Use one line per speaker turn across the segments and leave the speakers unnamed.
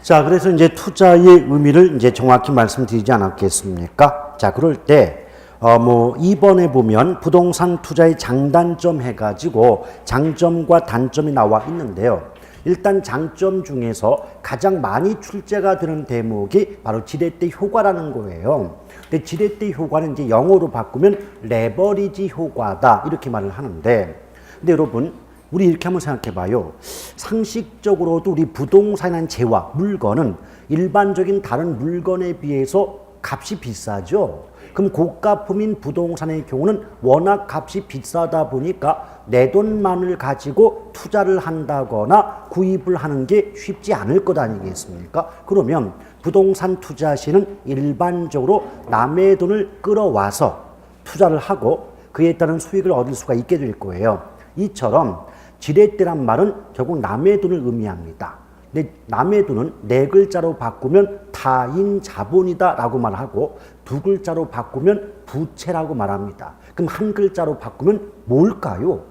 자, 그래서 이제 투자의 의미를 이제 정확히 말씀드리지 않았겠습니까? 자, 그럴 때, 2번에 보면 부동산 투자의 장단점 해가지고 장점과 단점이 나와 있는데요. 일단 장점 중에서 가장 많이 출제가 되는 대목이 바로 지렛대 효과라는 거예요. 근데 지렛대 효과는 이제 영어로 바꾸면 레버리지 효과다, 이렇게 말을 하는데, 근데 여러분, 우리 이렇게 한번 생각해 봐요. 상식적으로도 우리 부동산이라는 재화, 물건은 일반적인 다른 물건에 비해서 값이 비싸죠. 그럼 고가품인 부동산의 경우는 워낙 값이 비싸다 보니까 내 돈만을 가지고 투자를 한다거나 구입을 하는 게 쉽지 않을 것 아니겠습니까? 그러면 부동산 투자 시는 일반적으로 남의 돈을 끌어와서 투자를 하고 그에 따른 수익을 얻을 수가 있게 될 거예요. 이처럼 지렛대란 말은 결국 남의 돈을 의미합니다. 근데 남의 돈은 네 글자로 바꾸면 타인 자본이다 라고 말하고 두 글자로 바꾸면 부채라고 말합니다. 그럼 한 글자로 바꾸면 뭘까요?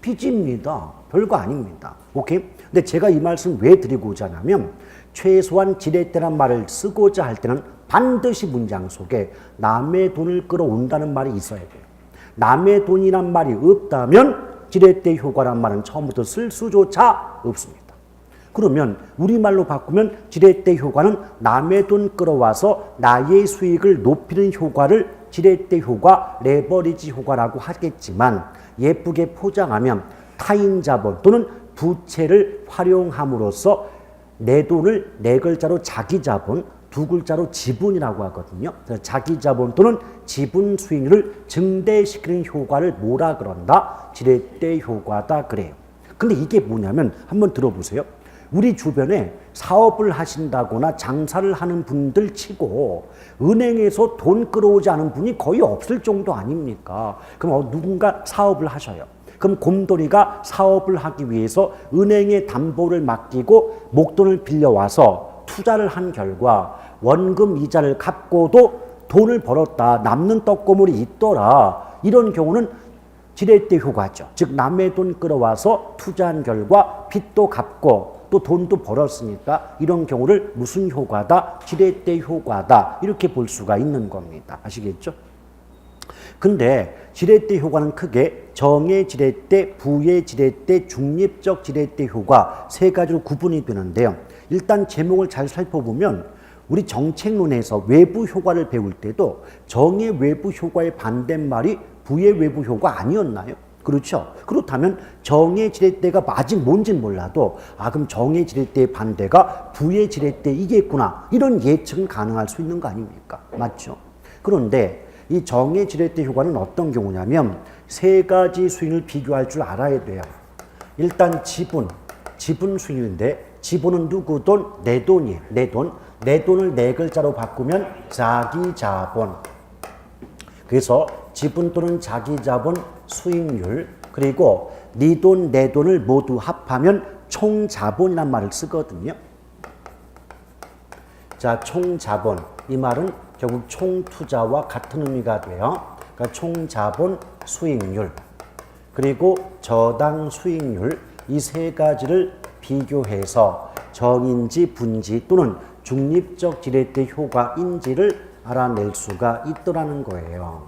빚입니다. 별거 아닙니다. 오케이? 근데 제가 이 말씀 왜 드리고자 하냐면 최소한 지렛대란 말을 쓰고자 할 때는 반드시 문장 속에 남의 돈을 끌어온다는 말이 있어야 돼요. 남의 돈이란 말이 없다면 지렛대 효과란 말은 처음부터 쓸 수조차 없습니다. 그러면 우리말로 바꾸면 지렛대 효과는 남의 돈 끌어와서 나의 수익을 높이는 효과를 지렛대 효과, 레버리지 효과라고 하겠지만 예쁘게 포장하면 타인 자본 또는 부채를 활용함으로써 내 돈을 네 글자로 자기 자본, 두 글자로 지분이라고 하거든요. 그래서 자기 자본 또는 지분 수익률을 증대시키는 효과를 뭐라 그런다? 지렛대 효과다 그래요. 근데 이게 뭐냐면 한번 들어보세요. 우리 주변에 사업을 하신다거나 장사를 하는 분들 치고 은행에서 돈 끌어오지 않은 분이 거의 없을 정도 아닙니까? 그럼 누군가 사업을 하셔요. 그럼 곰돌이가 사업을 하기 위해서 은행에 담보를 맡기고 목돈을 빌려와서 투자를 한 결과 원금 이자를 갚고도 돈을 벌었다. 남는 떡고물이 있더라. 이런 경우는 지렛대 효과죠. 즉 남의 돈 끌어와서 투자한 결과 빚도 갚고 또 돈도 벌었으니까 이런 경우를 무슨 효과다? 지렛대 효과다. 이렇게 볼 수가 있는 겁니다. 아시겠죠? 근데 지렛대 효과는 크게 정의 지렛대, 부의 지렛대, 중립적 지렛대 효과 세 가지로 구분이 되는데요. 일단 제목을 잘 살펴보면 우리 정책론에서 외부 효과를 배울 때도 정의 외부 효과의 반대말이 부의 외부 효과 아니었나요? 그렇죠? 그렇다면 정의 지렛대가 아직 뭔지는 몰라도 그럼 정의 지렛대의 반대가 부의 지렛대이겠구나. 이런 예측은 가능할 수 있는 거 아닙니까? 맞죠? 그런데 이 정의 지렛대 효과는 어떤 경우냐면 세 가지 수익을 비교할 줄 알아야 돼요. 일단 지분 수익인데 지분은 누구 돈? 내 돈이에요. 내 돈. 내 돈을 네 글자로 바꾸면 자기 자본. 그래서 지분 또는 자기 자본 수익률 그리고 네 돈, 내 돈을 모두 합하면 총자본이란 말을 쓰거든요. 자, 총자본. 이 말은 결국 총투자와 같은 의미가 돼요. 그러니까 총자본 수익률 그리고 저당 수익률 이 세 가지를 비교해서 정인지 분지 또는 중립적 지렛대 효과인지를 알아낼 수가 있더라는 거예요.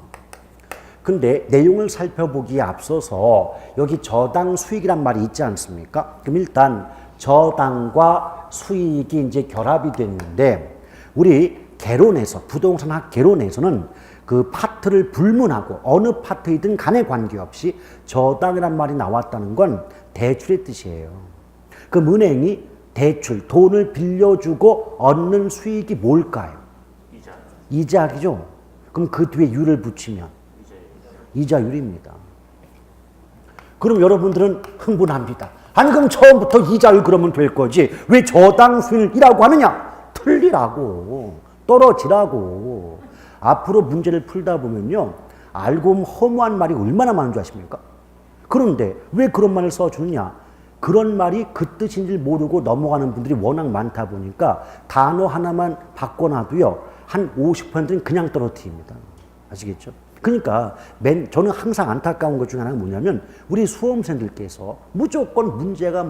근데 내용을 살펴보기에 앞서서 여기 저당 수익이란 말이 있지 않습니까? 그럼 일단 저당과 수익이 이제 결합이 됐는데 우리 개론에서 부동산학 개론에서는 그 파트를 불문하고 어느 파트이든 간에 관계없이 저당이란 말이 나왔다는 건 대출의 뜻이에요. 그 은행이 대출, 돈을 빌려주고 얻는 수익이 뭘까요? 이자이죠. 그럼 그 뒤에 유를 붙이면 이자율입니다. 그럼 여러분들은 흥분합니다. 아니 그럼 처음부터 이자율 그러면 될 거지 왜 저당 수익이라고 하느냐? 틀리라고, 떨어지라고. 앞으로 문제를 풀다 보면요 알고 보면 허무한 말이 얼마나 많은 줄 아십니까? 그런데 왜 그런 말을 써주느냐? 그런 말이 그 뜻인지 모르고 넘어가는 분들이 워낙 많다 보니까 단어 하나만 바꿔놔도요 한 50%는 그냥 떨어뜨립니다. 아시겠죠? 그러니까 저는 항상 안타까운 것 중에 하나가 뭐냐면 우리 수험생들께서 무조건 문제가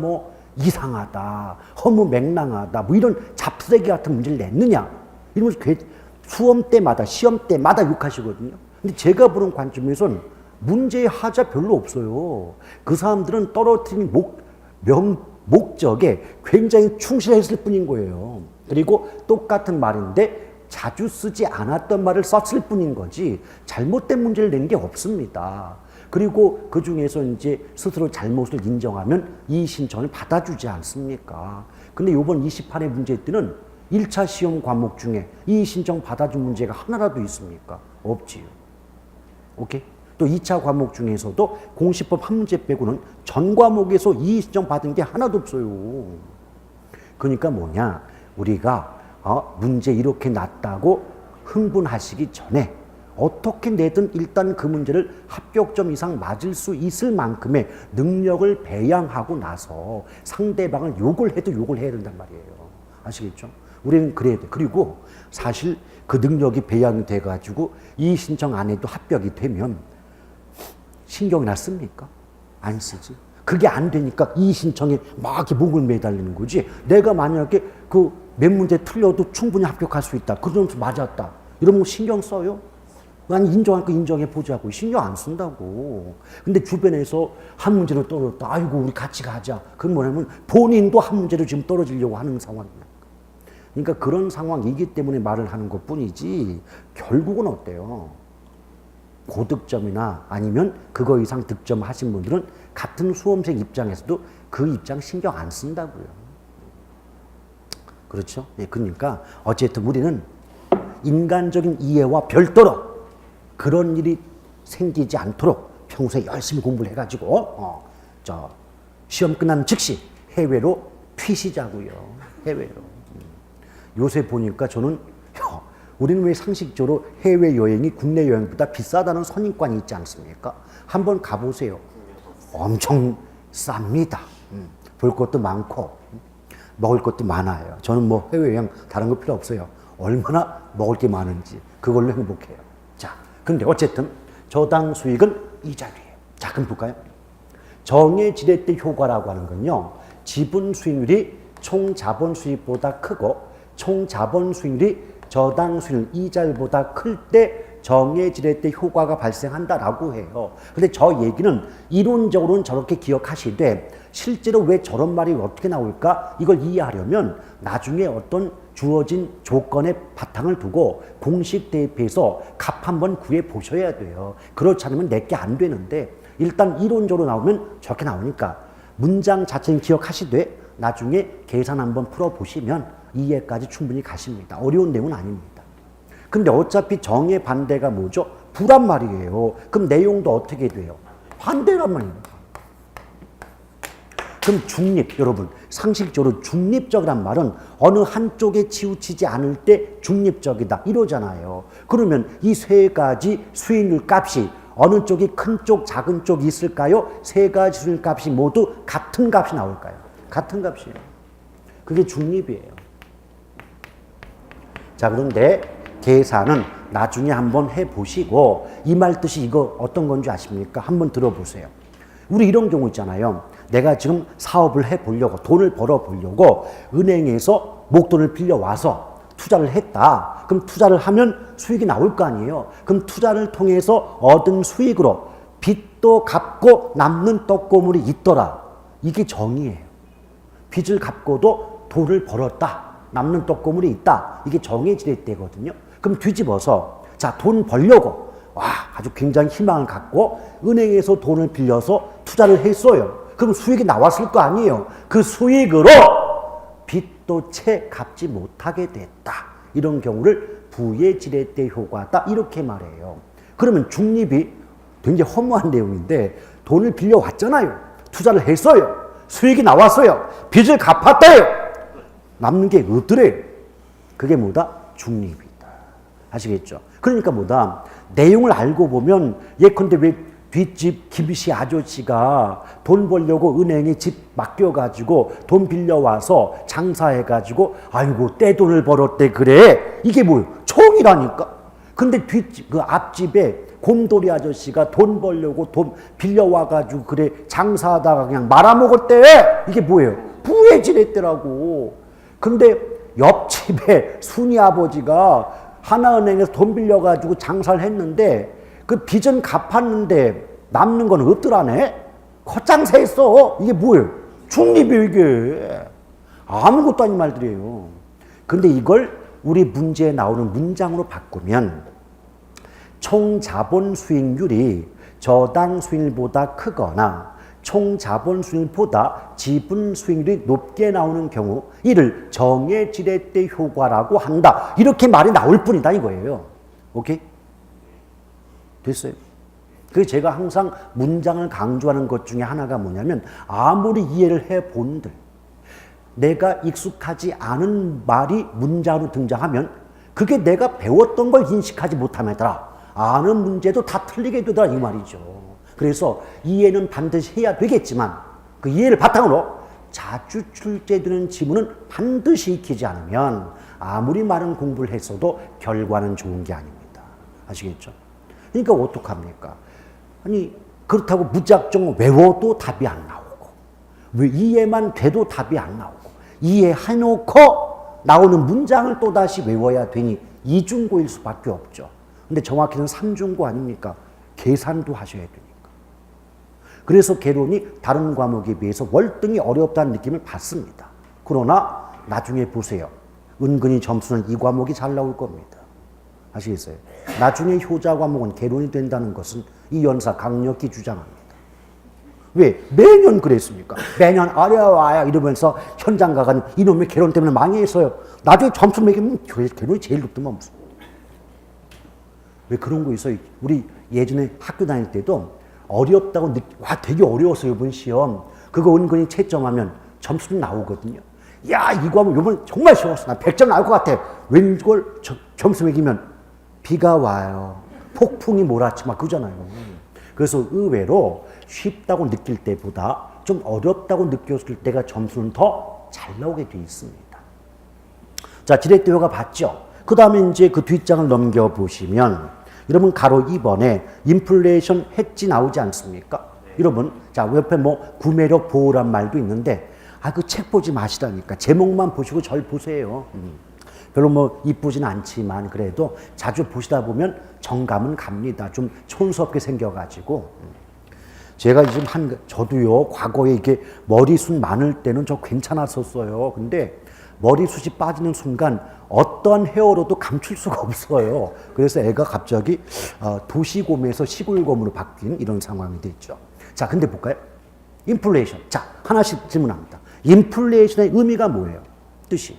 이상하다, 허무맹랑하다, 뭐 이런 잡쓰레기 같은 문제를 냈느냐 이러면서 수험 때마다 시험 때마다 욕하시거든요. 근데 제가 보는 관점에서는 문제의 하자 별로 없어요. 그 사람들은 떨어뜨린 목적에 굉장히 충실했을 뿐인 거예요. 그리고 똑같은 말인데 자주 쓰지 않았던 말을 썼을 뿐인 거지 잘못된 문제를 낸 게 없습니다. 그리고 그 중에서 이제 스스로 잘못을 인정하면 이의 신청을 받아주지 않습니까? 근데 이번 28회 문제 때는 1차 시험 과목 중에 이의 신청 받아준 문제가 하나라도 있습니까? 없지요. 오케이? 또 2차 과목 중에서도 공시법 한 문제 빼고는 전 과목에서 이의 신청 받은 게 하나도 없어요. 그러니까 뭐냐? 우리가 문제 이렇게 났다고 흥분하시기 전에 어떻게 내든 일단 그 문제를 합격점 이상 맞을 수 있을 만큼의 능력을 배양하고 나서 상대방을 욕을 해도 욕을 해야 된단 말이에요. 아시겠죠? 우리는 그래야 돼. 그리고 사실 그 능력이 배양이 돼가지고 이의 신청 안 해도 합격이 되면 신경이나 씁니까? 안 쓰지. 그게 안 되니까 이의 신청에 막 이렇게 목을 매달리는 거지. 내가 만약에 그 몇 문제 틀려도 충분히 합격할 수 있다. 그 점수 맞았다. 이러면 신경 써요? 아니 인정할 거 인정해 보자고. 신경 안 쓴다고. 근데 주변에서 한 문제로 떨어졌다. 아이고 우리 같이 가자. 그건 뭐냐면 본인도 한 문제로 지금 떨어지려고 하는 상황이야. 그러니까 그런 상황이기 때문에 말을 하는 것뿐이지 결국은 어때요? 고득점이나 아니면 그거 이상 득점 하신 분들은 같은 수험생 입장에서도 그 입장 신경 안 쓴다고요. 그렇죠? 예, 그러니까 어쨌든 우리는 인간적인 이해와 별도로 그런 일이 생기지 않도록 평소에 열심히 공부를 해가지고 시험 끝나는 즉시 해외로 튀시자고요. 해외로. 요새 보니까 저는 우리는 왜 상식적으로 해외여행이 국내 여행보다 비싸다는 선입관이 있지 않습니까? 한번 가보세요. 엄청 쌉니다. 볼 것도 많고 먹을 것도 많아요. 저는 뭐 해외여행 다른 거 필요 없어요. 얼마나 먹을 게 많은지 그걸로 행복해요. 자, 근데 어쨌든 저당 수익은 이 자리예요. 자, 그럼 볼까요? 정해지렛대 효과라고 하는 건요. 지분 수익률이 총 자본 수익보다 크고 총 자본 수익률이 저당 수익률 이자율보다 클 때 정해지렛대 효과가 발생한다라고 해요. 근데 저 얘기는 이론적으로는 저렇게 기억하시되 실제로 왜 저런 말이 어떻게 나올까? 이걸 이해하려면 나중에 어떤 주어진 조건의 바탕을 두고 공식 대입해서 값 한번 구해 보셔야 돼요. 그렇지 않으면 내게 안 되는데 일단 이론적으로 나오면 저렇게 나오니까 문장 자체는 기억하시되 나중에 계산 한번 풀어보시면 이해까지 충분히 가십니다. 어려운 내용은 아닙니다. 근데 어차피 정의 반대가 뭐죠? 부란 말이에요. 그럼 내용도 어떻게 돼요? 반대란 말입니다. 그럼 중립, 여러분 상식적으로 중립적이란 말은 어느 한쪽에 치우치지 않을 때 중립적이다 이러잖아요. 그러면 이 세 가지 수익률 값이 어느 쪽이 큰 쪽, 작은 쪽이 있을까요? 세 가지 수익률 값이 모두 같은 값이 나올까요? 같은 값이에요. 그게 중립이에요. 자, 그런데 계산은 나중에 한번 해보시고 이 말 뜻이 이거 어떤 건지 아십니까? 한번 들어보세요. 우리 이런 경우 있잖아요. 내가 지금 사업을 해보려고 돈을 벌어보려고 은행에서 목돈을 빌려와서 투자를 했다. 그럼 투자를 하면 수익이 나올 거 아니에요. 그럼 투자를 통해서 얻은 수익으로 빚도 갚고 남는 떡고물이 있더라. 이게 정의예요. 빚을 갚고도 돈을 벌었다. 남는 떡고물이 있다. 이게 정해지렛대거든요. 그럼 뒤집어서 자, 돈 벌려고 아주 굉장히 희망을 갖고 은행에서 돈을 빌려서 투자를 했어요. 그럼 수익이 나왔을 거 아니에요. 그 수익으로 빚도 채 갚지 못하게 됐다. 이런 경우를 부의지렛대 효과다. 이렇게 말해요. 그러면 중립이 굉장히 허무한 내용인데 돈을 빌려왔잖아요. 투자를 했어요. 수익이 나왔어요. 빚을 갚았다요. 남는 게 없더래요. 그게 뭐다? 중립이다. 아시겠죠? 그러니까 뭐다? 내용을 알고 보면 예컨대 왜 뒷집 김씨 아저씨가 돈 벌려고 은행에 집 맡겨가지고 돈 빌려와서 장사해가지고 아이고 떼돈을 벌었대 그래. 이게 뭐예요? 총이라니까. 근데 뒷집 그 앞집에 곰돌이 아저씨가 돈 벌려고 돈 빌려와가지고 그래 장사하다가 그냥 말아먹었대. 이게 뭐예요? 좋게 지냈더라고. 근데 옆집에 순이 아버지가 하나은행에서 돈 빌려가지고 장사를 했는데 그 빚은 갚았는데 남는 건 없더라네. 헛장사 했어. 이게 뭐예요? 중립이에요 이게. 아무것도 아닌 말들이에요. 근데 이걸 우리 문제에 나오는 문장으로 바꾸면 총 자본 수익률이 저당 수익률보다 크거나 총 자본 수익률보다 지분 수익률이 높게 나오는 경우 이를 정해지렛대 효과라고 한다. 이렇게 말이 나올 뿐이다 이거예요. 오케이? 됐어요? 그래서 제가 항상 문장을 강조하는 것 중에 하나가 뭐냐면 아무리 이해를 해본들 내가 익숙하지 않은 말이 문장으로 등장하면 그게 내가 배웠던 걸 인식하지 못하면더라 아는 문제도 다 틀리게 되더라 이 말이죠. 그래서 이해는 반드시 해야 되겠지만 그 이해를 바탕으로 자주 출제되는 지문은 반드시 익히지 않으면 아무리 많은 공부를 했어도 결과는 좋은 게 아닙니다. 아시겠죠? 그러니까 어떡합니까? 아니 그렇다고 무작정 외워도 답이 안 나오고 왜 이해만 돼도 답이 안 나오고 이해해놓고 나오는 문장을 또다시 외워야 되니 이중고일 수밖에 없죠. 근데 정확히는 삼중고 아닙니까? 계산도 하셔야 되니까. 그래서 개론이 다른 과목에 비해서 월등히 어렵다는 느낌을 받습니다. 그러나 나중에 보세요. 은근히 점수는 이 과목이 잘 나올 겁니다. 아시겠어요? 나중에 효자 과목은 개론이 된다는 것은 이 연사 강력히 주장합니다. 왜? 매년 그랬습니까? 매년 어려워요 이러면서 현장 가가지고 이놈의 개론 때문에 망했어요. 나중에 점수 매기면 개론이 제일 높더만 무슨. 왜 그런 거 있어요? 우리 예전에 학교 다닐 때도 어렵다고 와 되게 어려웠어요 이번 시험. 그거 은근히 채점하면 점수는 나오거든요. 야 이 과목 이번 정말 쉬웠어. 나 100점 나올 것 같아. 왠걸 점수 매기면 비가 와요. 폭풍이 몰아치 막 그러잖아요. 그래서 의외로 쉽다고 느낄 때보다 좀 어렵다고 느꼈을 때가 점수는 더 잘 나오게 돼 있습니다. 자, 지렛대효가 봤죠? 그 다음에 이제 그 뒷장을 넘겨보시면 여러분 가로 2번에 인플레이션 해지 나오지 않습니까? 여러분, 자, 옆에 뭐 구매력 보호란 말도 있는데 그 책 보지 마시라니까. 제목만 보시고 절 보세요. 별로 뭐 이쁘진 않지만 그래도 자주 보시다 보면 정감은 갑니다. 좀 촌스럽게 생겨가지고. 제가 지금 저도요, 과거에 이렇게 머리숱 많을 때는 저 괜찮았었어요. 근데 머리숱이 빠지는 순간 어떠한 헤어로도 감출 수가 없어요. 그래서 애가 갑자기 도시곰에서 시골곰으로 바뀐 이런 상황이 됐죠. 자, 근데 볼까요? 인플레이션. 자, 하나씩 질문합니다. 인플레이션의 의미가 뭐예요? 뜻이.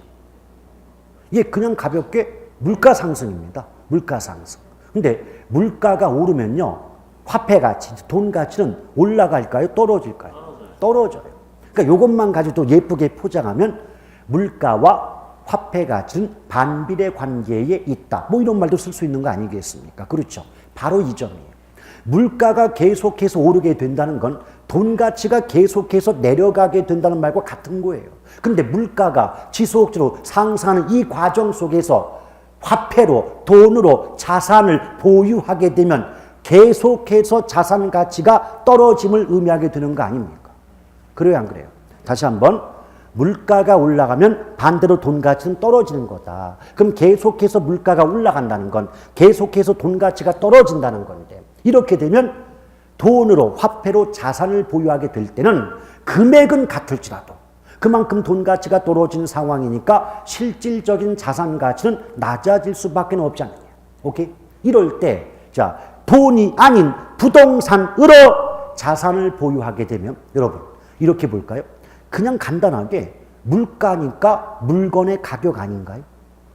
이게 그냥 가볍게 물가 상승입니다. 물가 상승. 근데 물가가 오르면요. 화폐 가치, 돈 가치는 올라갈까요? 떨어질까요? 떨어져요. 그러니까 이것만 가지고 예쁘게 포장하면 물가와 화폐 가치는 반비례 관계에 있다. 뭐 이런 말도 쓸 수 있는 거 아니겠습니까? 그렇죠. 바로 이 점이에요. 물가가 계속해서 오르게 된다는 건 돈 가치가 계속해서 내려가게 된다는 말과 같은 거예요. 근데 물가가 지속적으로 상승하는 이 과정 속에서 화폐로, 돈으로 자산을 보유하게 되면 계속해서 자산 가치가 떨어짐을 의미하게 되는 거 아닙니까? 그래요, 안 그래요? 다시 한번. 물가가 올라가면 반대로 돈 가치는 떨어지는 거다. 그럼 계속해서 물가가 올라간다는 건 계속해서 돈 가치가 떨어진다는 건데 이렇게 되면 돈으로 화폐로 자산을 보유하게 될 때는 금액은 같을지라도 그만큼 돈 가치가 떨어지는 상황이니까 실질적인 자산 가치는 낮아질 수밖에 없지 않느냐. 오케이? 이럴 때 자, 돈이 아닌 부동산으로 자산을 보유하게 되면 여러분 이렇게 볼까요? 그냥 간단하게 물가니까 물건의 가격 아닌가요?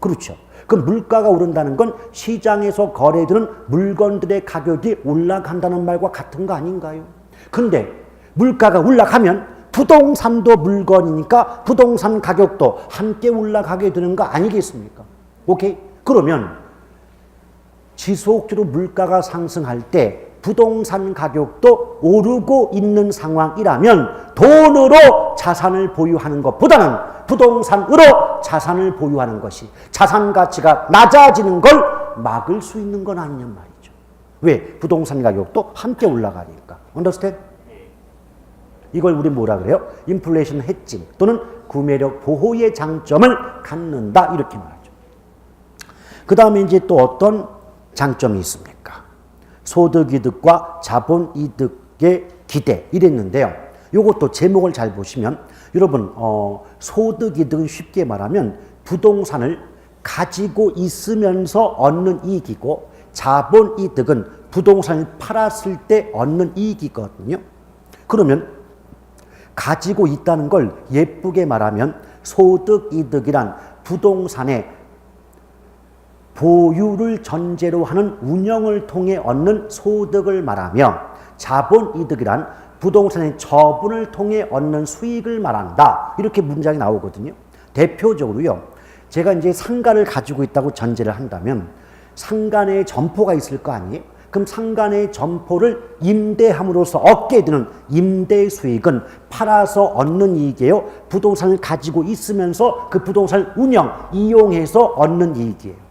그렇죠. 그럼 물가가 오른다는 건 시장에서 거래되는 물건들의 가격이 올라간다는 말과 같은 거 아닌가요? 근데 물가가 올라가면 부동산도 물건이니까 부동산 가격도 함께 올라가게 되는 거 아니겠습니까? 오케이? 그러면 지속적으로 물가가 상승할 때 부동산 가격도 오르고 있는 상황이라면 돈으로 자산을 보유하는 것보다는 부동산으로 자산을 보유하는 것이 자산 가치가 낮아지는 걸 막을 수 있는 건 아니냔 말이죠. 왜? 부동산 가격도 함께 올라가니까. Understand? 이걸 우리 뭐라 그래요? 인플레이션 해칭 또는 구매력 보호의 장점을 갖는다 이렇게 말하죠. 그 다음에 이제 또 어떤 장점이 있습니까? 소득이득과 자본이득의 기대 이랬는데요. 이것도 제목을 잘 보시면 여러분 소득이득은 쉽게 말하면 부동산을 가지고 있으면서 얻는 이익이고 자본이득은 부동산을 팔았을 때 얻는 이익이거든요. 그러면 가지고 있다는 걸 예쁘게 말하면 소득이득이란 부동산의 보유를 전제로 하는 운영을 통해 얻는 소득을 말하며 자본이득이란 부동산의 처분을 통해 얻는 수익을 말한다. 이렇게 문장이 나오거든요. 대표적으로요. 제가 이제 상가를 가지고 있다고 전제를 한다면 상가 내에 점포가 있을 거 아니에요? 그럼 상가 내의 점포를 임대함으로써 얻게 되는 임대 수익은 팔아서 얻는 이익이에요. 부동산을 가지고 있으면서 그 부동산을 이용해서 얻는 이익이에요.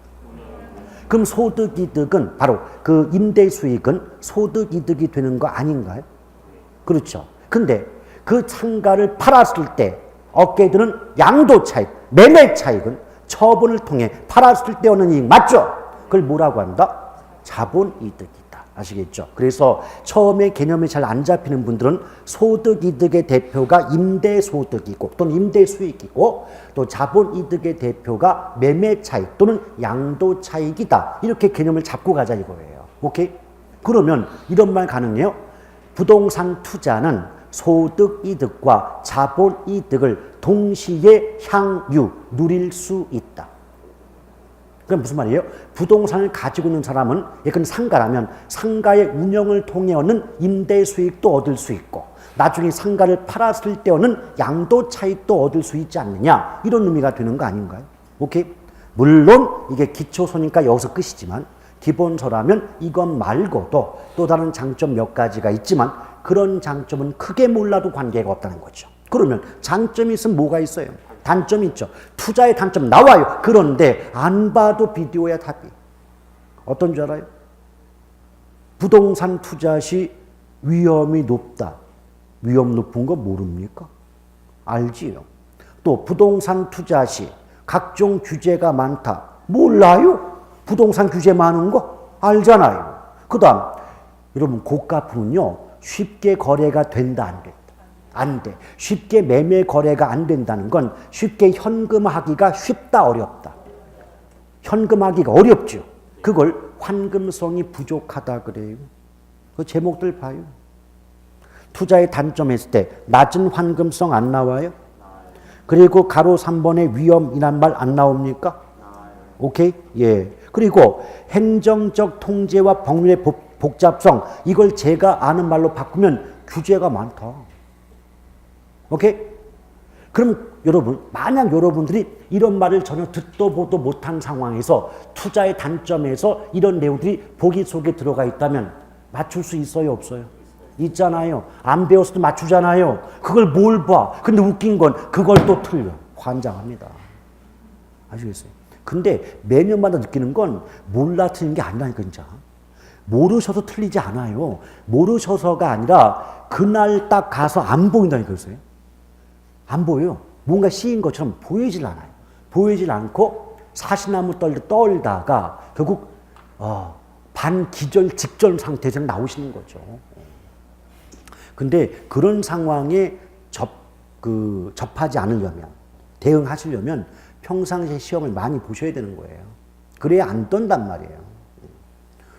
그럼 소득이득은 바로 그 임대 수익은 소득이득이 되는 거 아닌가요? 그렇죠. 근데 그 상가를 팔았을 때 얻게 되는 양도 차익, 매매 차익은 처분을 통해 팔았을 때 얻는 이익 맞죠? 그걸 뭐라고 한다? 자본이득이다. 아시겠죠? 그래서 처음에 개념이 잘 안 잡히는 분들은 소득이득의 대표가 임대소득이고 또는 임대수익이고 또 자본이득의 대표가 매매차익 또는 양도차익이다. 이렇게 개념을 잡고 가자 이거예요. 오케이? 그러면 이런 말 가능해요? 부동산 투자는 소득이득과 자본이득을 동시에 누릴 수 있다. 그럼 무슨 말이에요? 부동산을 가지고 있는 사람은 예컨 상가라면 상가의 운영을 통해 얻는 임대 수익도 얻을 수 있고 나중에 상가를 팔았을 때 얻는 양도 차익도 얻을 수 있지 않느냐 이런 의미가 되는 거 아닌가요? 오케이? 물론 이게 기초서니까 여기서 끝이지만 기본서라면 이것 말고도 또 다른 장점 몇 가지가 있지만 그런 장점은 크게 몰라도 관계가 없다는 거죠. 그러면 장점이 있으면 뭐가 있어요? 단점이 있죠. 투자의 단점 나와요. 그런데 안 봐도 비디오야 답이. 어떤 줄 알아요? 부동산 투자 시 위험이 높다. 위험 높은 거 모릅니까? 알지요. 또 부동산 투자 시 각종 규제가 많다. 몰라요? 부동산 규제 많은 거 알잖아요. 그 다음 여러분 고가품은요 쉽게 거래가 된다 안 된다? 안 돼. 쉽게 매매 거래가 안 된다는 건 쉽게 현금화하기가 쉽다 어렵다. 현금화하기가 어렵죠. 그걸 환금성이 부족하다 그래요. 그 제목들 봐요. 투자의 단점 했을 때 낮은 환금성 안 나와요? 그리고 가로 3번에 위험이란 말 안 나옵니까? 오케이? 예. 그리고 행정적 통제와 법률의 복잡성 이걸 제가 아는 말로 바꾸면 규제가 많다. 오케이? 그럼 여러분 만약 여러분들이 이런 말을 전혀 듣도 보도 못한 상황에서 투자의 단점에서 이런 내용들이 보기 속에 들어가 있다면 맞출 수 있어요 없어요? 있잖아요. 안 배웠어도 맞추잖아요. 그걸 뭘 봐. 근데 웃긴 건 그걸 또 틀려. 환장합니다. 아시겠어요? 근데 매년마다 느끼는 건 몰라 틀린 게 아니라니까 진짜. 모르셔서 틀리지 않아요. 모르셔서가 아니라 그날 딱 가서 안 보인다니까 요새. 안 보여요. 뭔가 씌인 것처럼 보이질 않아요. 보이질 않고 사시나무 떨다가 결국 반기절 직전 상태에서 나오시는 거죠. 근데 그런 상황에 접하지 않으려면 대응하시려면 평상시에 시험을 많이 보셔야 되는 거예요. 그래야 안 떤단 말이에요.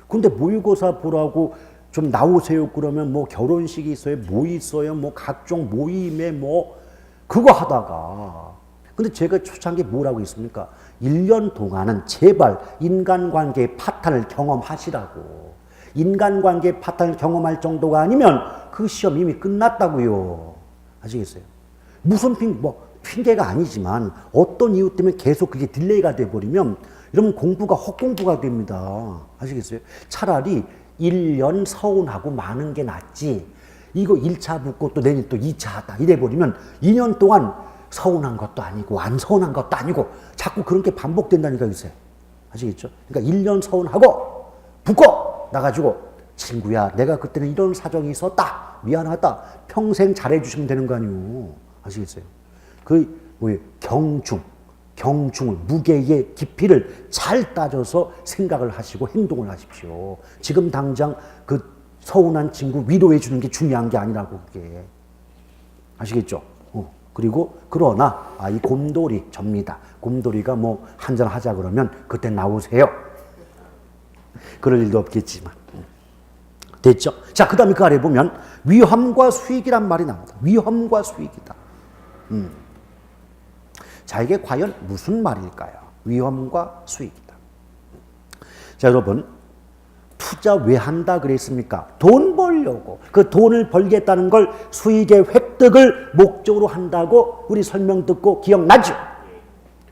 근데 모의고사 보라고 좀 나오세요 그러면 뭐 결혼식이 있어요, 뭐 있어요, 뭐 각종 모임에 뭐 그거 하다가 근데 제가 초창한 게 뭐라고 있습니까? 1년 동안은 제발 인간관계의 파탄을 경험하시라고. 인간관계의 파탄을 경험할 정도가 아니면 그 시험 이미 끝났다고요. 아시겠어요? 무슨 핑계가 아니지만 어떤 이유 때문에 계속 그게 딜레이가 돼버리면 여러분 공부가 헛공부가 됩니다. 아시겠어요? 차라리 1년 서운하고 마는 게 낫지. 이거 1차 붙고 또 내년 또 2차 하다 이래버리면 2년 동안 서운한 것도 아니고 안 서운한 것도 아니고 자꾸 그런 게 반복된다니까 요새. 아시겠죠? 그러니까 1년 서운하고 붙고 나가지고 친구야 내가 그때는 이런 사정이 있었다. 미안하다. 평생 잘해주시면 되는 거 아니에요. 아시겠어요? 그 뭐예요? 경중을 무게의 깊이를 잘 따져서 생각을 하시고 행동을 하십시오. 지금 당장 그 서운한 친구 위로해 주는 게 중요한 게 아니라고 그게. 아시겠죠? 그리고 그러나 이 곰돌이 접니다. 곰돌이가 뭐 한잔 하자 그러면 그때 나오세요. 그럴 일도 없겠지만. 됐죠? 자, 그 다음에 그 아래 보면 위험과 수익이란 말이 나옵니다. 위험과 수익이다. 자, 이게 과연 무슨 말일까요? 위험과 수익이다. 자, 여러분, 투자 왜 한다 그랬습니까? 돈 벌려고. 그 돈을 벌겠다는 걸 수익의 획득을 목적으로 한다고 우리 설명 듣고 기억나죠?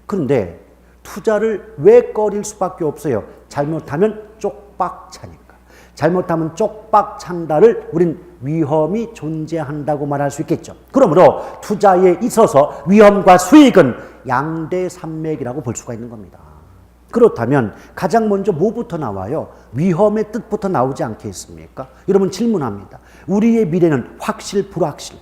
그런데 투자를 왜 꺼릴 수밖에 없어요? 잘못하면 쪽박 차니까. 잘못하면 쪽박 찬다를 우린 위험이 존재한다고 말할 수 있겠죠. 그러므로 투자에 있어서 위험과 수익은 양대산맥이라고 볼 수가 있는 겁니다. 그렇다면 가장 먼저 뭐부터 나와요? 위험의 뜻부터 나오지 않겠습니까? 여러분 질문합니다. 우리의 미래는 확실, 불확실?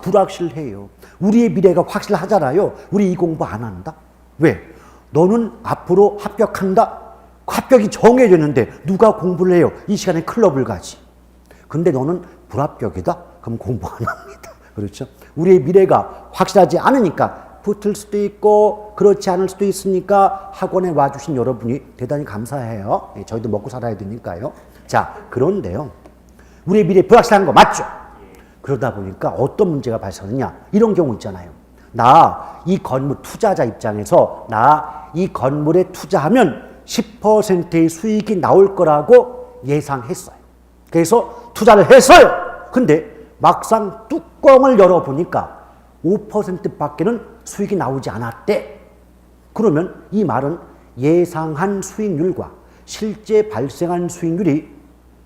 불확실해요. 우리의 미래가 확실하잖아요. 우리 이 공부 안 한다? 왜? 너는 앞으로 합격한다? 합격이 정해졌는데 누가 공부를 해요? 이 시간에 클럽을 가지. 근데 너는 불합격이다? 그럼 공부 안 합니다. 그렇죠? 우리의 미래가 확실하지 않으니까 붙을 수도 있고 그렇지 않을 수도 있으니까 학원에 와주신 여러분이 대단히 감사해요. 저희도 먹고 살아야 되니까요. 자, 그런데요. 우리의 미래 불확실한 거 맞죠? 그러다 보니까 어떤 문제가 발생하느냐. 이런 경우 있잖아요. 나 이 건물 투자자 입장에서 나 이 건물에 투자하면 10%의 수익이 나올 거라고 예상했어요. 그래서 투자를 했어요. 근데 막상 뚜껑을 열어보니까 5%밖에는 수익이 나오지 않았대. 그러면 이 말은 예상한 수익률과 실제 발생한 수익률이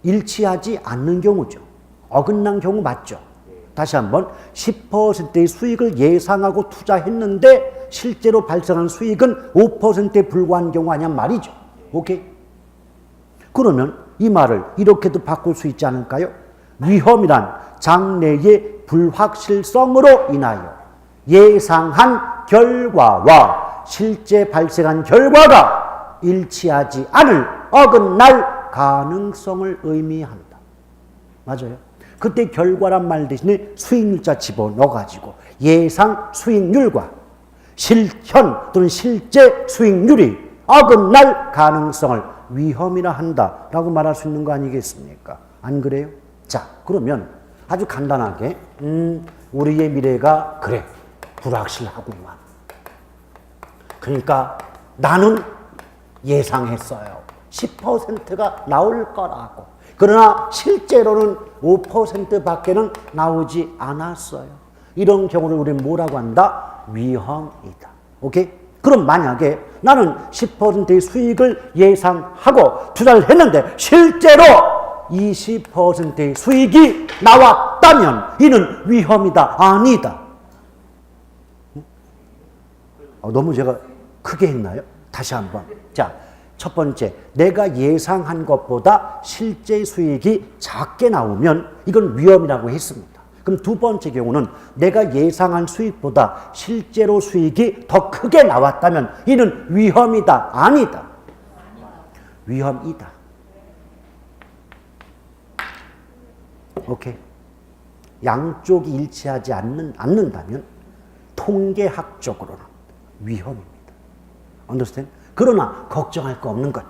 일치하지 않는 경우죠. 어긋난 경우 맞죠? 다시 한번 10%의 수익을 예상하고 투자했는데 실제로 발생한 수익은 5%에 불과한 경우 아니냐 말이죠. 오케이? 그러면 이 말을 이렇게도 바꿀 수 있지 않을까요? 위험이란 장래의 불확실성으로 인하여 예상한 결과와 실제 발생한 결과가 일치하지 않을 어긋날 가능성을 의미한다. 맞아요? 그때 결과란 말 대신에 수익률자 집어넣어가지고 예상 수익률과 실현 또는 실제 수익률이 어긋날 가능성을 위험이라 한다라고 말할 수 있는 거 아니겠습니까? 안 그래요? 자, 그러면 아주 간단하게 우리의 미래가 그래 불확실하구만. 그러니까 나는 예상했어요. 10%가 나올 거라고. 그러나 실제로는 5%밖에는 나오지 않았어요. 이런 경우를 우리는 뭐라고 한다? 위험이다. 오케이? 그럼 만약에 나는 10%의 수익을 예상하고 투자를 했는데 실제로 20%의 수익이 나왔다면 이는 위험이다, 아니다. 너무 제가 크게 했나요? 다시 한번. 자, 첫 번째, 내가 예상한 것보다 실제 수익이 작게 나오면 이건 위험이라고 했습니다. 그럼 두 번째 경우는 내가 예상한 수익보다 실제로 수익이 더 크게 나왔다면 이는 위험이다, 아니다. 위험이다. 오케이. 양쪽이 일치하지 않는다면 통계학적으로는 위험입니다. understand? 그러나 걱정할 거 없는 것.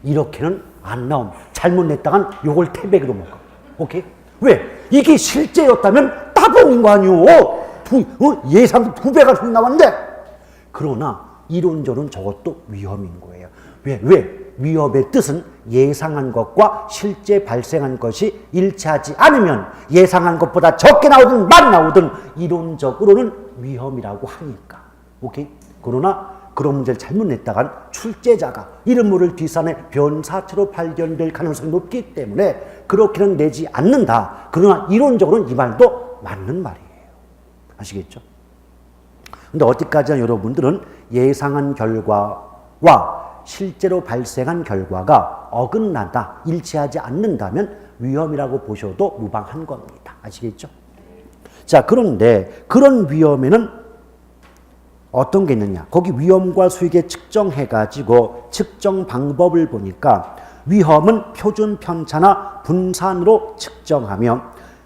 이렇게는 안 나옴. 잘못 냈다간 요걸 태백으로 먹어. 오케이? 왜? 이게 실제였다면 따봉인 거 아니오. 예상 2배가 좀 나왔는데. 그러나 이론적으로는 저것도 위험인 거예요. 왜? 위협의 뜻은 예상한 것과 실제 발생한 것이 일치하지 않으면 예상한 것보다 적게 나오든 많이 나오든 이론적으로는 위험이라고 하니까. 오케이? 그러나 그런 문제를 잘못 냈다간 출제자가 이름 모를 뒷산에 변사체로 발견될 가능성이 높기 때문에 그렇게는 내지 않는다. 그러나 이론적으로는 이 말도 맞는 말이에요. 아시겠죠? 근데 어디까지나 여러분들은 예상한 결과와 실제로 발생한 결과가 어긋나다, 일치하지 않는다면 위험이라고 보셔도 무방한 겁니다. 아시겠죠? 자, 그런데 그런 위험에는 어떤 게 있느냐? 거기 위험과 수익에 측정해가지고 측정 방법을 보니까 위험은 표준 편차나 분산으로 측정하며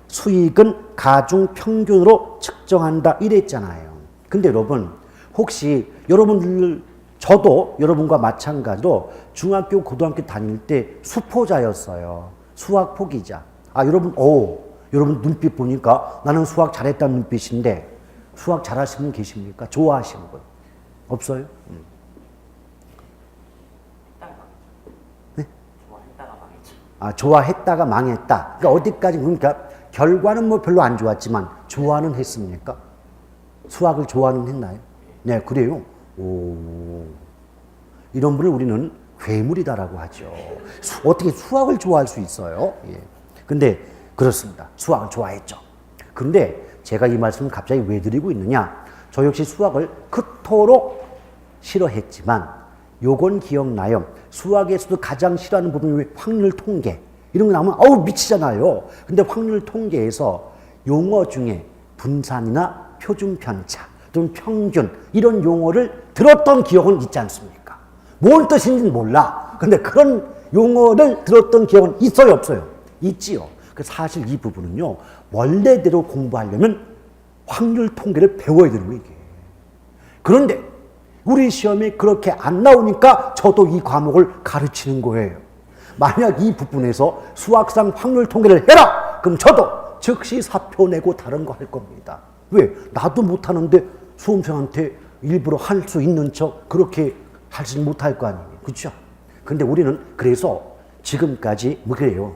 수익은 가중 평균으로 측정한다 이랬잖아요. 근데 여러분 혹시 여러분들 저도 여러분과 마찬가지로 중학교 고등학교 다닐 때 수포자였어요. 수학 포기자. 여러분 눈빛 보니까 나는 수학 잘했다는 눈빛인데 수학 잘하시는 분 계십니까? 좋아하시는 분 없어요? 네? 좋아했다가 망했다. 그러니까 어디까지 그러니까 결과는 뭐 별로 안 좋았지만 좋아는 했습니까? 수학을 좋아는 했나요? 네, 그래요. 이런 분을 우리는 괴물이다라고 하죠. 어떻게 수학을 좋아할 수 있어요? 예. 근데 그렇습니다. 수학을 좋아했죠. 그런데 제가 이 말씀을 갑자기 왜 드리고 있느냐? 저 역시 수학을 그토록 싫어했지만 요건 기억나요. 수학에서도 가장 싫어하는 부분이 확률 통계. 이런 거 나오면 미치잖아요. 근데 확률 통계에서 용어 중에 분산이나 표준 편차 또는 평균 이런 용어를 들었던 기억은 있지 않습니까? 뭔 뜻인지는 몰라. 근데 그런 용어를 들었던 기억은 있어요, 없어요? 있지요. 사실 이 부분은요, 원래대로 공부하려면 확률 통계를 배워야 되는 거예요, 이게. 그런데 우리 시험에 그렇게 안 나오니까 저도 이 과목을 가르치는 거예요. 만약 이 부분에서 수학상 확률 통계를 해라! 그럼 저도 즉시 사표 내고 다른 거 할 겁니다. 왜? 나도 못하는데 수험생한테 일부러 할 수 있는 척 그렇게 하지 못할 거 아니에요. 그렇죠? 근데 우리는 그래서 지금까지 뭐 그래요.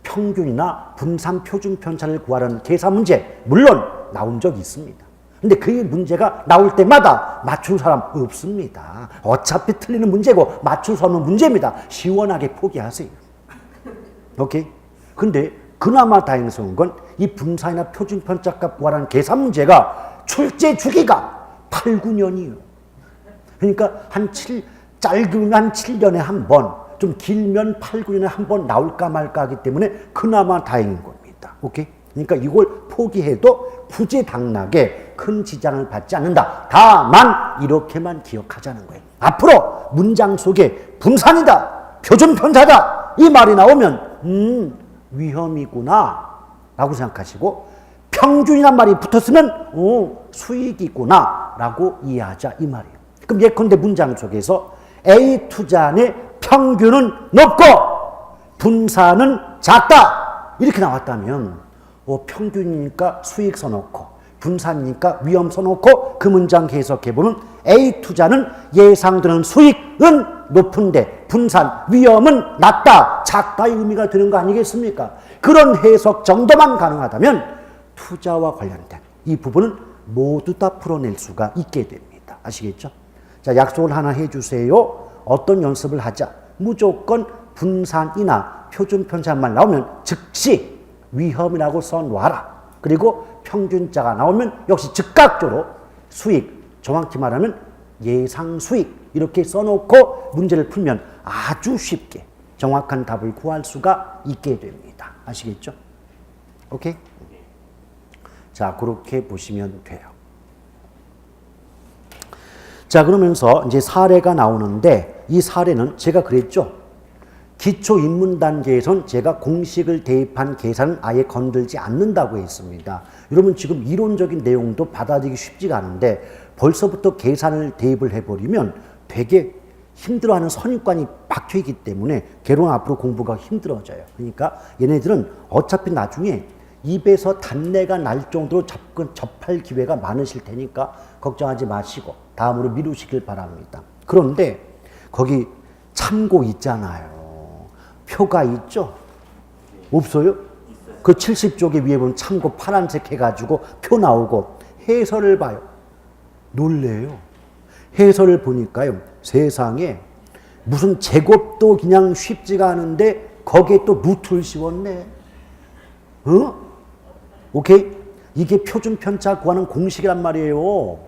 평균이나 분산 표준 편차를 구하는 계산 문제 물론 나온 적이 있습니다. 근데 그 문제가 나올 때마다 맞출 사람 없습니다. 어차피 틀리는 문제고 맞출 수 없는 문제입니다. 시원하게 포기하세요. 오케이? 근데 그나마 다행스러운 건 이 분산이나 표준 편차값 구하는 계산 문제가 출제 주기가 8, 9년이에요. 그러니까 짧으면 한 7년에 한 번, 좀 길면 8, 9년에 한 번 나올까 말까 하기 때문에 그나마 다행인 겁니다. 오케이? 그러니까 이걸 포기해도 구제당락에 큰 지장을 받지 않는다. 다만 이렇게만 기억하자는 거예요. 앞으로 문장 속에 분산이다, 표준 편차다 이 말이 나오면 위험이구나 라고 생각하시고 평균이란 말이 붙었으면 수익이구나 라고 이해하자 이 말이에요. 그럼 예컨대 문장 속에서 A 투자의 평균은 높고 분산은 작다 이렇게 나왔다면 평균이니까 수익 써놓고 분산이니까 위험 써놓고 그 문장 해석해보면 A 투자는 예상되는 수익은 높은데 분산, 위험은 낮다, 작다의 의미가 되는 거 아니겠습니까? 그런 해석 정도만 가능하다면 투자와 관련된 이 부분은 모두 다 풀어낼 수가 있게 됩니다. 아시겠죠? 자, 약속을 하나 해주세요. 어떤 연습을 하자. 무조건 분산이나 표준 편차만 나오면 즉시 위험이라고 써놓아라. 그리고 평균자가 나오면 역시 즉각적으로 수익, 정확히 말하면 예상 수익 이렇게 써놓고 문제를 풀면 아주 쉽게 정확한 답을 구할 수가 있게 됩니다. 아시겠죠? 오케이? 자, 그렇게 보시면 돼요. 자, 그러면서 이제 사례가 나오는데 이 사례는 제가 그랬죠. 기초 입문 단계에선 제가 공식을 대입한 계산은 아예 건들지 않는다고 했습니다. 여러분 지금 이론적인 내용도 받아들이기 쉽지가 않은데 벌써부터 계산을 대입을 해버리면 되게 힘들어하는 선입관이 박혀있기 때문에 개론 앞으로 공부가 힘들어져요. 그러니까 얘네들은 어차피 나중에 입에서 단내가 날 정도로 접할 기회가 많으실 테니까 걱정하지 마시고 다음으로 미루시길 바랍니다. 그런데 거기 참고 있잖아요. 표가 있죠? 없어요? 그 70쪽에 위에 보면 참고 파란색 해가지고 표 나오고 해설을 봐요. 놀래요. 해설을 보니까요. 세상에 무슨 제곱도 그냥 쉽지가 않은데 거기에 또 루트를 씌웠네. 오케이? 이게 표준 편차 구하는 공식이란 말이에요.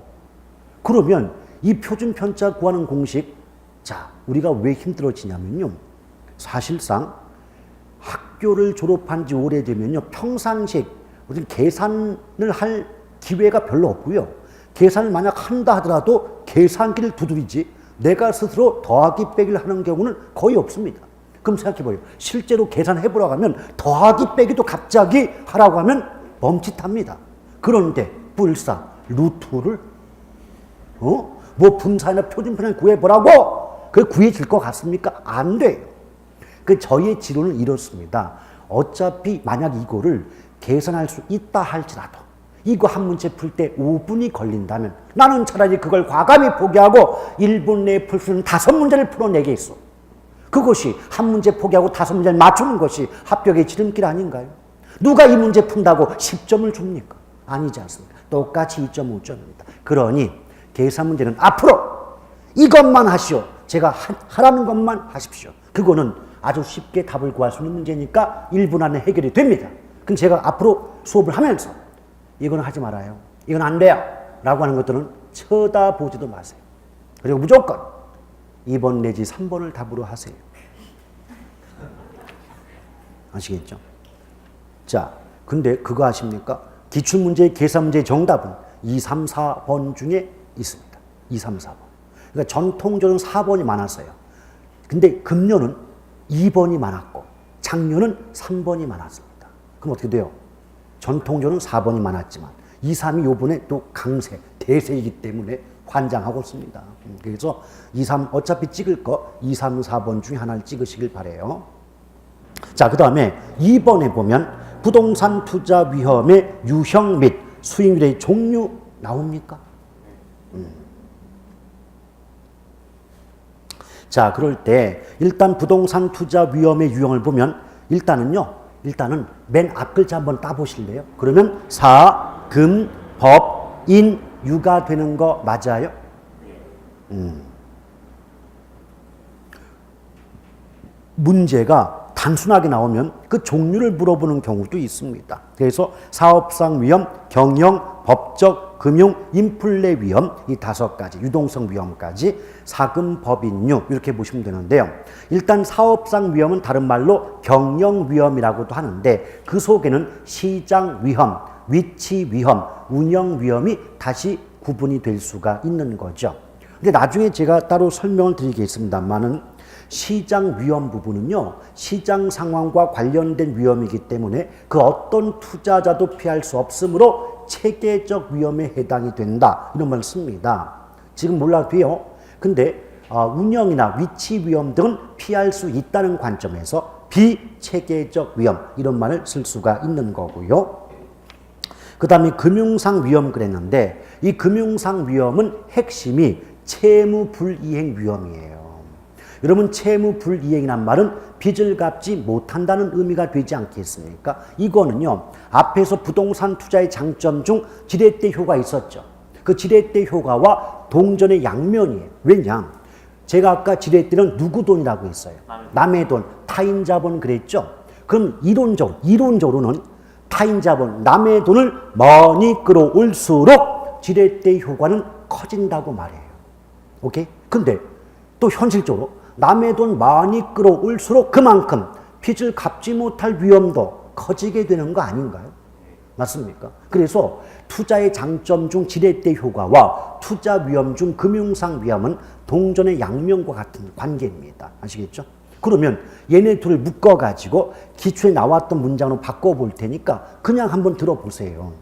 그러면 이 표준 편차 구하는 공식, 자, 우리가 왜 힘들어지냐면요. 사실상 학교를 졸업한 지 오래되면요. 평상식 무슨 계산을 할 기회가 별로 없고요. 계산을 만약 한다 하더라도 계산기를 두드리지 내가 스스로 더하기 빼기를 하는 경우는 거의 없습니다. 그럼 생각해봐요. 실제로 계산해보라고 하면 더하기 빼기도 갑자기 하라고 하면 멈칫합니다. 그런데 불사 루트를 뭐 분사나 표준편을 구해보라고 그 구해질 것 같습니까? 안 돼요. 그 저희의 지론은 이렇습니다. 어차피 만약 이거를 계산할 수 있다 할지라도 이거 한 문제 풀 때 5분이 걸린다면 나는 차라리 그걸 과감히 포기하고 1분 내에 풀 수 있는 5문제를 풀어내겠어. 그것이 한 문제 포기하고 5문제를 맞추는 것이 합격의 지름길 아닌가요? 누가 이 문제 푼다고 10점을 줍니까? 아니지 않습니까? 똑같이 2.5점입니다. 그러니 계산 문제는 앞으로 이것만 하시오. 제가 하라는 것만 하십시오. 그거는 아주 쉽게 답을 구할 수 있는 문제니까 1분 안에 해결이 됩니다. 그럼 제가 앞으로 수업을 하면서 이건 하지 말아요. 이건 안 돼요. 라고 하는 것들은 쳐다보지도 마세요. 그리고 무조건 2번 내지 3번을 답으로 하세요. 아시겠죠? 자, 근데 그거 아십니까? 기출문제의 계산문제의 정답은 2, 3, 4번 중에 있습니다. 2, 3, 4번. 그러니까 전통적으로는 4번이 많았어요. 근데 금년은 2번이 많았고 작년은 3번이 많았습니다. 그럼 어떻게 돼요? 전통적으로는 4번이 많았지만 2, 3이 요번에 또 강세, 대세이기 때문에 환장하고 있습니다. 그래서 2, 3 어차피 찍을 거 2, 3, 4번 중에 하나를 찍으시길 바라요. 자, 그 다음에 2번에 보면 부동산 투자 위험의 유형 및 수익률의 종류 나옵니까? 자, 그럴 때 일단 부동산 투자 위험의 유형을 보면 일단은 맨 앞글자 한번 따보실래요? 그러면 사, 금, 법, 인, 유가 되는 거 맞아요? 문제가 단순하게 나오면 그 종류를 물어보는 경우도 있습니다. 그래서 사업상 위험, 경영, 법적, 금융, 인플레 위험 이 5가지, 유동성 위험까지 사금, 법인유 이렇게 보시면 되는데요. 일단 사업상 위험은 다른 말로 경영 위험이라고도 하는데 그 속에는 시장 위험, 위치 위험, 운영 위험이 다시 구분이 될 수가 있는 거죠. 근데 나중에 제가 따로 설명을 드리겠습니다만은 시장 위험 부분은요, 시장 상황과 관련된 위험이기 때문에 그 어떤 투자자도 피할 수 없으므로 체계적 위험에 해당이 된다. 이런 말을 씁니다. 지금 몰라도 돼요. 근데 운영이나 위치 위험 등은 피할 수 있다는 관점에서 비체계적 위험 이런 말을 쓸 수가 있는 거고요. 그 다음에 금융상 위험 그랬는데 이 금융상 위험은 핵심이 채무 불이행 위험이에요. 여러분 채무 불이행이란 말은 빚을 갚지 못한다는 의미가 되지 않겠습니까? 이거는요. 앞에서 부동산 투자의 장점 중 지렛대 효가 있었죠. 그 지렛대 효과와 동전의 양면이에요. 왜냐? 제가 아까 지렛대는 누구 돈이라고 했어요? 남의 돈, 타인 자본 그랬죠? 그럼 이론적으로는 타인 자본, 남의 돈을 많이 끌어올수록 지렛대 효과는 커진다고 말해요. 오케이? 근데 또 현실적으로 남의 돈 많이 끌어올수록 그만큼 빚을 갚지 못할 위험도 커지게 되는 거 아닌가요? 맞습니까? 그래서 투자의 장점 중 지렛대 효과와 투자 위험 중 금융상 위험은 동전의 양면과 같은 관계입니다. 아시겠죠? 그러면 얘네 둘을 묶어가지고 기초에 나왔던 문장으로 바꿔볼 테니까 그냥 한번 들어보세요.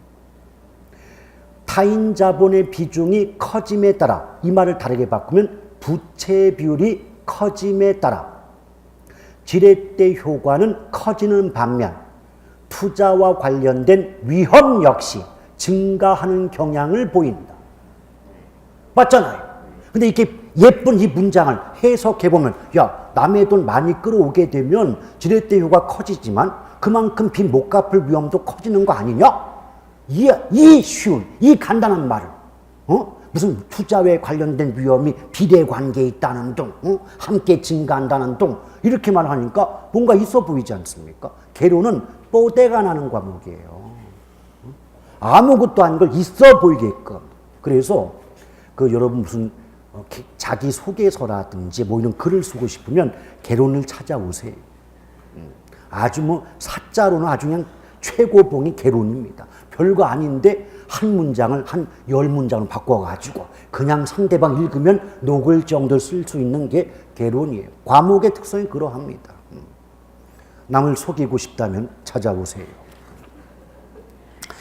타인 자본의 비중이 커짐에 따라 이 말을 다르게 바꾸면 부채 비율이 커짐에 따라 지렛대 효과는 커지는 반면 투자와 관련된 위험 역시 증가하는 경향을 보인다. 맞잖아요. 근데 이렇게 예쁜 이 문장을 해석해보면 야, 남의 돈 많이 끌어오게 되면 지렛대 효과가 커지지만 그만큼 빚 못 갚을 위험도 커지는 거 아니냐? 이 쉬운, 이 간단한 말을 무슨 투자에 관련된 위험이 비례관계에 있다는 등 함께 증가한다는 등 이렇게 말하니까 뭔가 있어 보이지 않습니까? 개론은 뽀대가 나는 과목이에요. 아무것도 아닌 걸 있어 보이게끔. 그래서 여러분 무슨 자기소개서라든지 뭐 이런 글을 쓰고 싶으면 개론을 찾아오세요. 아주 사자로는 아주 그냥 최고봉이 개론입니다. 별거 아닌데 한 문장을 한 10문장을 바꿔가지고 그냥 상대방 읽으면 녹을 정도를 쓸 수 있는 게 개론이에요. 과목의 특성이 그러합니다. 남을 속이고 싶다면 찾아보세요.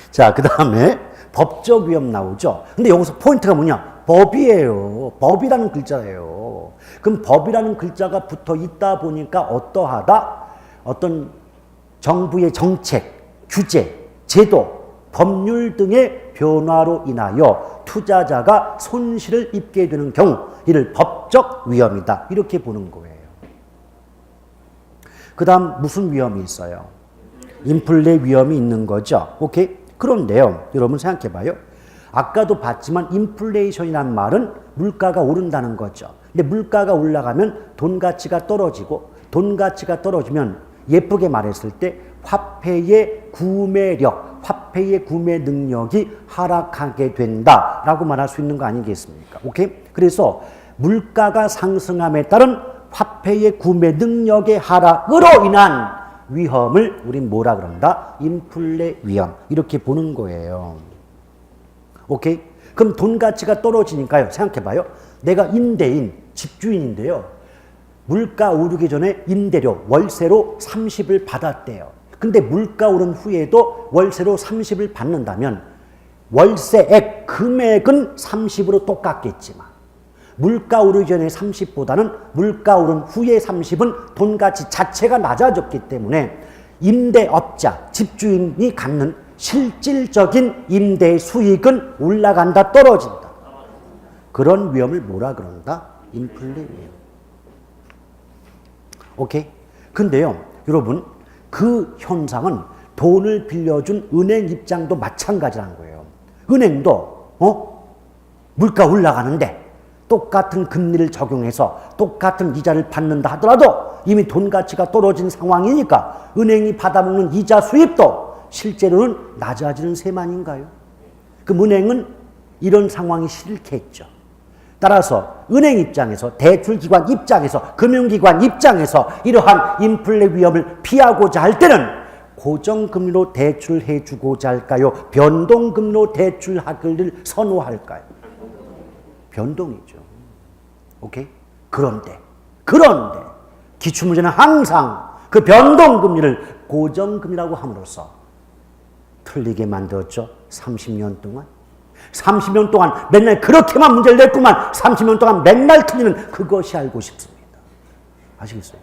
자, 그 다음에 법적 위험 나오죠. 근데 여기서 포인트가 뭐냐? 법이에요. 법이라는 글자예요. 그럼 법이라는 글자가 붙어 있다 보니까 어떠하다? 어떤 정부의 정책, 규제, 제도, 법률 등의 변화로 인하여 투자자가 손실을 입게 되는 경우, 이를 법적 위험이다. 이렇게 보는 거예요. 그 다음 무슨 위험이 있어요? 인플레 위험이 있는 거죠. 오케이? 그런데요, 여러분 생각해 봐요. 아까도 봤지만 인플레이션이란 말은 물가가 오른다는 거죠. 근데 물가가 올라가면 돈 가치가 떨어지고, 돈 가치가 떨어지면 예쁘게 말했을 때 화폐의 구매력, 화폐의 구매 능력이 하락하게 된다라고 말할 수 있는 거 아니겠습니까? 오케이? 그래서 물가가 상승함에 따른 화폐의 구매 능력의 하락으로 인한 위험을 우린 뭐라 그런다? 인플레 위험. 이렇게 보는 거예요. 오케이? 그럼 돈 가치가 떨어지니까요. 생각해봐요. 내가 임대인, 집주인인데요. 물가 오르기 전에 임대료, 월세로 30을 받았대요. 근데 물가 오른 후에도 월세로 30을 받는다면 월세액, 금액은 30으로 똑같겠지만 물가 오르기 전에 30보다는 물가 오른 후에 30은 돈 가치 자체가 낮아졌기 때문에 임대업자, 집주인이 갖는 실질적인 임대 수익은 올라간다, 떨어진다. 그런 위험을 뭐라 그런다? 인플레 위험. 오케이? 근데요, 여러분, 그 현상은 돈을 빌려준 은행 입장도 마찬가지라는 거예요. 은행도, 물가 올라가는데 똑같은 금리를 적용해서 똑같은 이자를 받는다 하더라도 이미 돈 가치가 떨어진 상황이니까 은행이 받아먹는 이자 수입도 실제로는 낮아지는 셈 아닌가요? 그럼 은행은 이런 상황이 싫겠죠. 따라서 은행 입장에서, 대출기관 입장에서, 금융기관 입장에서 이러한 인플레 위험을 피하고자 할 때는 고정금리로 대출을 해주고자 할까요? 변동금리로 대출하기를 선호할까요? 변동이죠. 오케이? 그런데 기출문제는 항상 그 변동금리를 고정금리라고 함으로써 틀리게 만들었죠. 30년 동안. 30년 동안 맨날 그렇게만 문제를 냈구만. 30년 동안 맨날 틀리는 그것이 알고 싶습니다. 아시겠어요?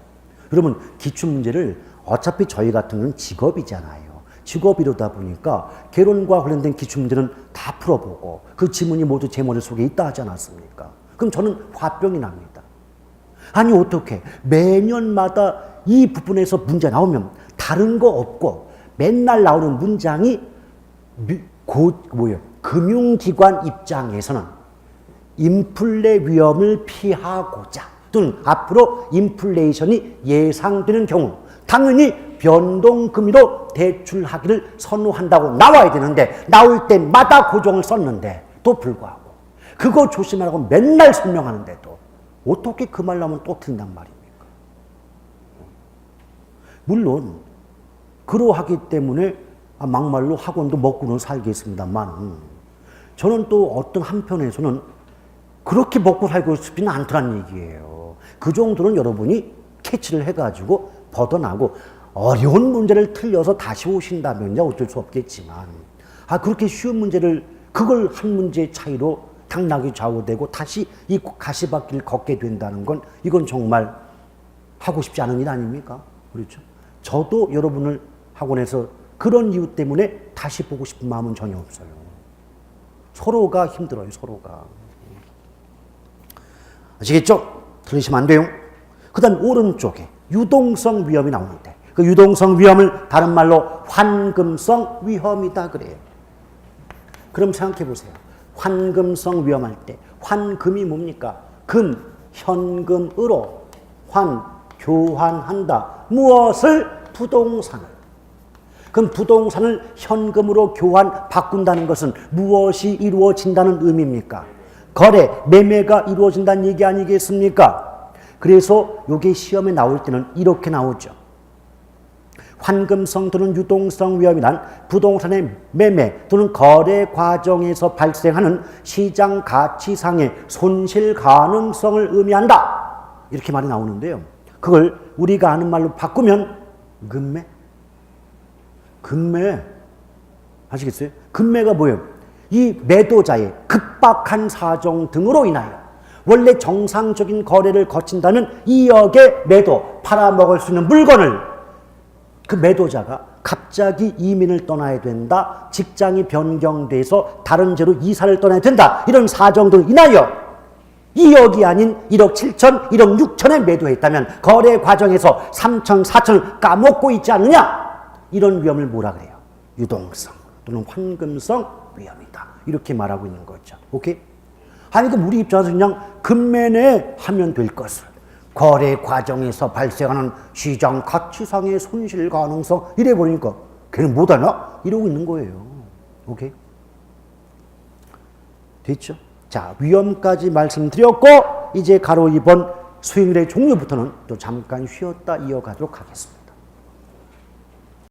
여러분, 기출문제를 어차피 저희 같은 경우는 직업이잖아요. 직업이로다 보니까 개론과 관련된 기출문제는 다 풀어보고 그 지문이 모두 제 머릿속에 있다 하지 않았습니까? 그럼 저는 화병이 납니다. 아니 어떻게 매년마다 이 부분에서 문제 나오면 다른 거 없고 맨날 나오는 문장이 금융기관 입장에서는 인플레 위험을 피하고자 또는 앞으로 인플레이션이 예상되는 경우 당연히 변동금리로 대출하기를 선호한다고 나와야 되는데 나올 때마다 고정을 썼는데 또 불구하고 그거 조심하라고 맨날 설명하는데도 어떻게 그 말 나오면 또 틀린단 말입니까? 물론 그러하기 때문에 막말로 학원도 먹고는 살겠습니다만 저는 또 어떤 한편에서는 그렇게 먹고 살고 싶지는 않더란 얘기예요. 그 정도는 여러분이 캐치를 해가지고 벗어나고 어려운 문제를 틀려서 다시 오신다면 어쩔 수 없겠지만 그렇게 쉬운 문제를 그걸 한 문제 차이로 당락이 좌우되고 다시 이 가시밭길을 걷게 된다는 건 이건 정말 하고 싶지 않은 일 아닙니까? 그렇죠? 저도 여러분을 학원에서 그런 이유 때문에 다시 보고 싶은 마음은 전혀 없어요. 서로가 힘들어요, 서로가. 아시겠죠? 틀리시면 안 돼요. 그 다음 오른쪽에 유동성 위험이 나오는데 그 유동성 위험을 다른 말로 환금성 위험이다 그래요. 그럼 생각해 보세요. 환금성 위험할 때 환금이 뭡니까? 금, 현금으로 교환한다. 무엇을? 부동산을. 그럼 부동산을 현금으로 바꾼다는 것은 무엇이 이루어진다는 의미입니까? 거래, 매매가 이루어진다는 얘기 아니겠습니까? 그래서 이게 시험에 나올 때는 이렇게 나오죠. 환금성 또는 유동성 위험이란 부동산의 매매 또는 거래 과정에서 발생하는 시장 가치상의 손실 가능성을 의미한다. 이렇게 말이 나오는데요. 그걸 우리가 아는 말로 바꾸면 금매? 금매. 아시겠어요? 금매가 뭐예요? 이 매도자의 급박한 사정 등으로 인하여 원래 정상적인 거래를 거친다는 2억의 매도, 팔아먹을 수 있는 물건을 그 매도자가 갑자기 이민을 떠나야 된다, 직장이 변경돼서 다른 데로 이사를 떠나야 된다, 이런 사정 등으로 인하여 2억이 아닌 1억 7천, 1억 6천에 매도했다면 거래 과정에서 3천, 4천을 까먹고 있지 않느냐? 이런 위험을 뭐라 그래요? 유동성 또는 환금성 위험이다. 이렇게 말하고 있는 거죠. 오케이? 아니, 그럼 우리 입장에서 그냥 금매내 하면 될 것을 거래 과정에서 발생하는 시장 가치상의 손실 가능성 이래 버리니까 걔는 못하나? 이러고 있는 거예요. 오케이? 됐죠? 자, 위험까지 말씀드렸고 이제 가로 2번 수익률의 종류부터는 또 잠깐 쉬었다 이어가도록 하겠습니다.